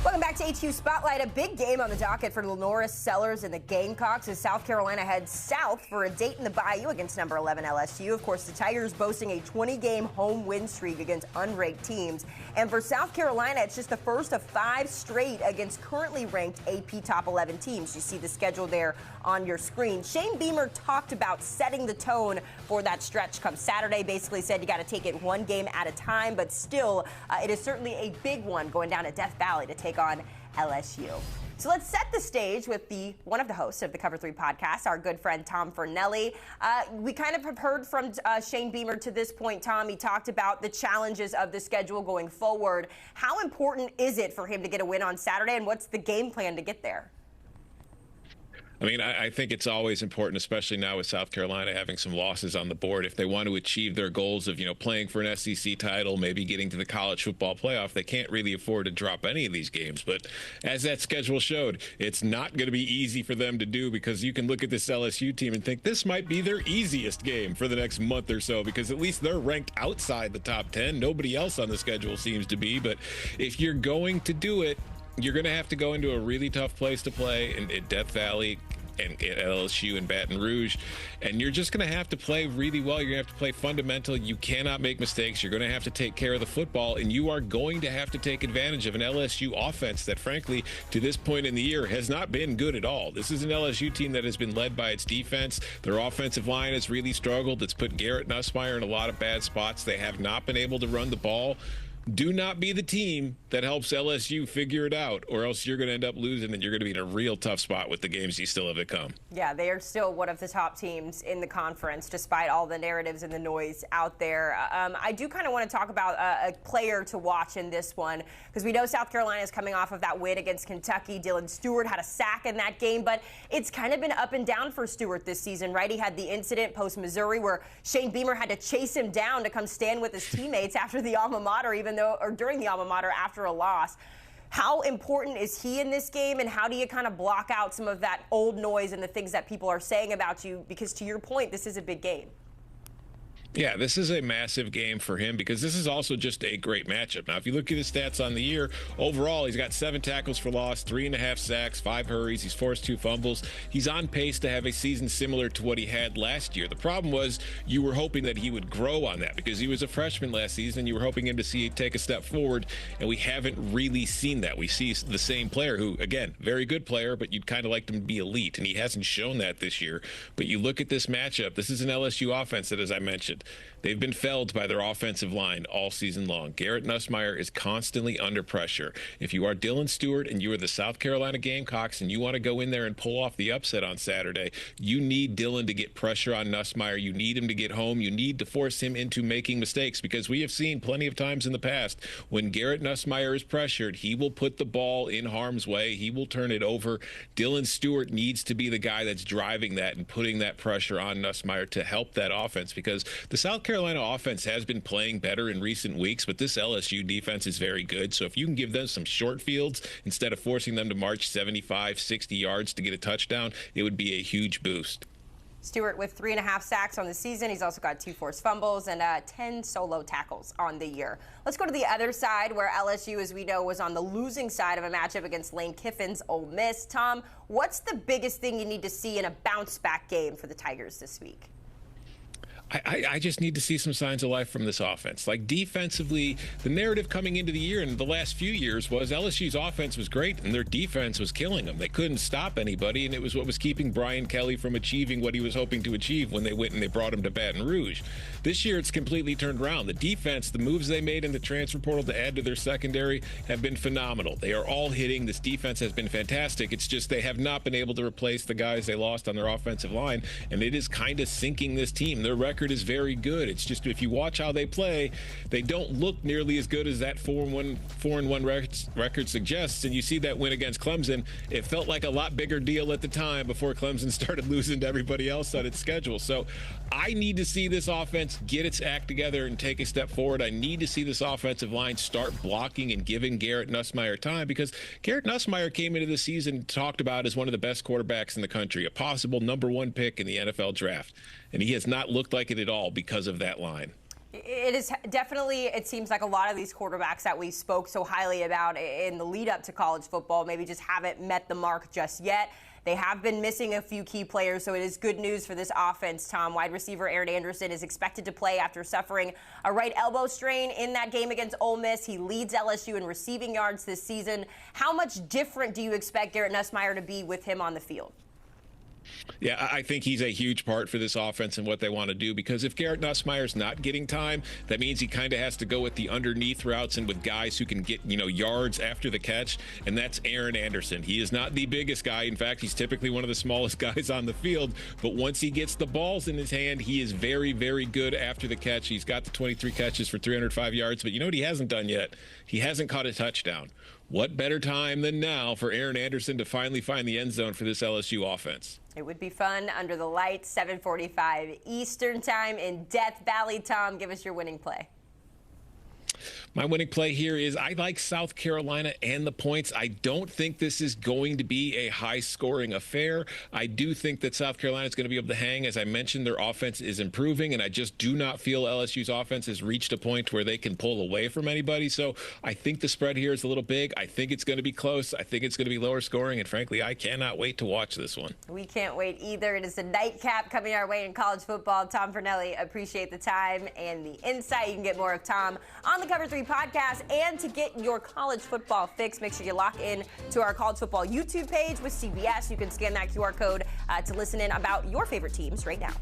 Welcome back to HQ Spotlight. A big game on the docket for Lenora Sellers and the Gamecocks as South Carolina heads south for a date in the Bayou against number 11 LSU. Of course, the Tigers boasting a 20-game home win streak against unranked teams. And for South Carolina, it's just the first of 5 straight against currently ranked AP Top 11 teams. You see the schedule there on your screen. Shane Beamer talked about setting the tone for that stretch come Saturday. Basically said you got to take it one game at a time, but still, it is certainly a big one going down to Death Valley to take on LSU. So let's set the stage with one of the hosts of the Cover 3 podcast, our good friend Tom Fornelli. We kind of have heard from Shane Beamer to this point, Tom. He talked about the challenges of the schedule going forward. How important is it for him to get a win on Saturday, and what's the game plan to get there? I mean, I think it's always important, especially now with South Carolina having some losses on the board. If they want to achieve their goals of, playing for an SEC title, maybe getting to the college football playoff, they can't really afford to drop any of these games. But as that schedule showed, it's not going to be easy for them to do, because you can look at this LSU team and think this might be their easiest game for the next month or so, because at least they're ranked outside the top 10. Nobody else on the schedule seems to be. But if you're going to do it, you're going to have to go into a really tough place to play in Death Valley and at LSU and Baton Rouge, and you're just going to have to play really well. You're going to have to play fundamental. You cannot make mistakes. You're going to have to take care of the football, and you are going to have to take advantage of an LSU offense that, frankly, to this point in the year has not been good at all. This is an LSU team that has been led by its defense. Their offensive line has really struggled. It's put Garrett Nussmeier in a lot of bad spots. They have not been able to run the ball. Do not be the team that helps LSU figure it out, or else you're going to end up losing, and you're going to be in a real tough spot with the games you still have to come. Yeah, they are still one of the top teams in the conference, despite all the narratives and the noise out there. I do kind of want to talk about a player to watch in this one, because we know South Carolina is coming off of that win against Kentucky. Dylan Stewart had a sack in that game, but it's kind of been up and down for Stewart this season, right? He had the incident post-Missouri where Shane Beamer had to chase him down to come stand with his teammates after the alma mater, during the alma mater after a loss. How important is he in this game, and how do you kind of block out some of that old noise and the things that people are saying about you? Because to your point, this is a big game. Yeah, this is a massive game for him, because this is also just a great matchup. Now, if you look at his stats on the year, overall, he's got 7 tackles for loss, 3.5 sacks, 5 hurries. He's forced 2 fumbles. He's on pace to have a season similar to what he had last year. The problem was you were hoping that he would grow on that, because he was a freshman last season. You were hoping him to take a step forward, and we haven't really seen that. We see the same player who, again, very good player, but you'd kind of like him to be elite, and he hasn't shown that this year. But you look at this matchup, this is an LSU offense that, as I mentioned, they've been felled by their offensive line all season long. Garrett Nussmeier is constantly under pressure. If you are Dylan Stewart and you are the South Carolina Gamecocks and you want to go in there and pull off the upset on Saturday, you need Dylan to get pressure on Nussmeier. You need him to get home. You need to force him into making mistakes, because we have seen plenty of times in the past when Garrett Nussmeier is pressured, he will put the ball in harm's way. He will turn it over. Dylan Stewart needs to be the guy that's driving that and putting that pressure on Nussmeier to help that offense, because the South Carolina offense has been playing better in recent weeks, but this LSU defense is very good. So if you can give them some short fields instead of forcing them to march 75, 60 yards to get a touchdown, it would be a huge boost. Stewart with 3.5 sacks on the season. He's also got 2 forced fumbles and 10 solo tackles on the year. Let's go to the other side, where LSU, as we know, was on the losing side of a matchup against Lane Kiffin's Ole Miss. Tom, what's the biggest thing you need to see in a bounce-back game for the Tigers this week? I just need to see some signs of life from this offense. Like, defensively, the narrative coming into the year and the last few years was LSU's offense was great and their defense was killing them. They couldn't stop anybody, and it was what was keeping Brian Kelly from achieving what he was hoping to achieve when they went and they brought him to Baton Rouge. This year, it's completely turned around. The defense, the moves they made in the transfer portal to add to their secondary have been phenomenal. They are all hitting. This defense has been fantastic. It's just they have not been able to replace the guys they lost on their offensive line, and it is kind of sinking this team. Their record is very good. It's just, if you watch how they play, they don't look nearly as good as that 4-1 record suggests. And you see that win against Clemson. It felt like a lot bigger deal at the time before Clemson started losing to everybody else on its schedule. So I need to see this offense get its act together and take a step forward. I need to see this offensive line start blocking and giving Garrett Nussmeier time, because Garrett Nussmeier came into the season talked about as one of the best quarterbacks in the country, a possible #1 pick in the NFL draft. And he has not looked like it at all because of that line. It is definitely, it seems like a lot of these quarterbacks that we spoke so highly about in the lead up to college football maybe just haven't met the mark just yet. They have been missing a few key players, so it is good news for this offense, Tom. Wide receiver Aaron Anderson is expected to play after suffering a right elbow strain in that game against Ole Miss. He leads LSU in receiving yards this season. How much different do you expect Garrett Nussmeier to be with him on the field? Yeah, I think he's a huge part for this offense and what they want to do, because if Garrett Nussmeier's not getting time, that means he kind of has to go with the underneath routes and with guys who can get, yards after the catch, and that's Aaron Anderson. He is not the biggest guy. In fact, he's typically one of the smallest guys on the field, but once he gets the balls in his hand, he is very, very good after the catch. He's got the 23 catches for 305 yards, but you know what he hasn't done yet? He hasn't caught a touchdown. What better time than now for Aaron Anderson to finally find the end zone for this LSU offense? It would be fun under the lights, 7:45 Eastern time in Death Valley. Tom, give us your winning play. My winning play here is I like South Carolina and the points. I don't think this is going to be a high-scoring affair. I do think that South Carolina is going to be able to hang. As I mentioned, their offense is improving, and I just do not feel LSU's offense has reached a point where they can pull away from anybody. So I think the spread here is a little big. I think it's going to be close. I think it's going to be lower scoring, and frankly, I cannot wait to watch this one. We can't wait either. It is the nightcap coming our way in college football. Tom Fornelli, appreciate the time and the insight. You can get more of Tom on the Cover 3 podcast, and to get your college football fix, make sure you lock in to our college football YouTube page with CBS. You can scan that QR code to listen in about your favorite teams right now.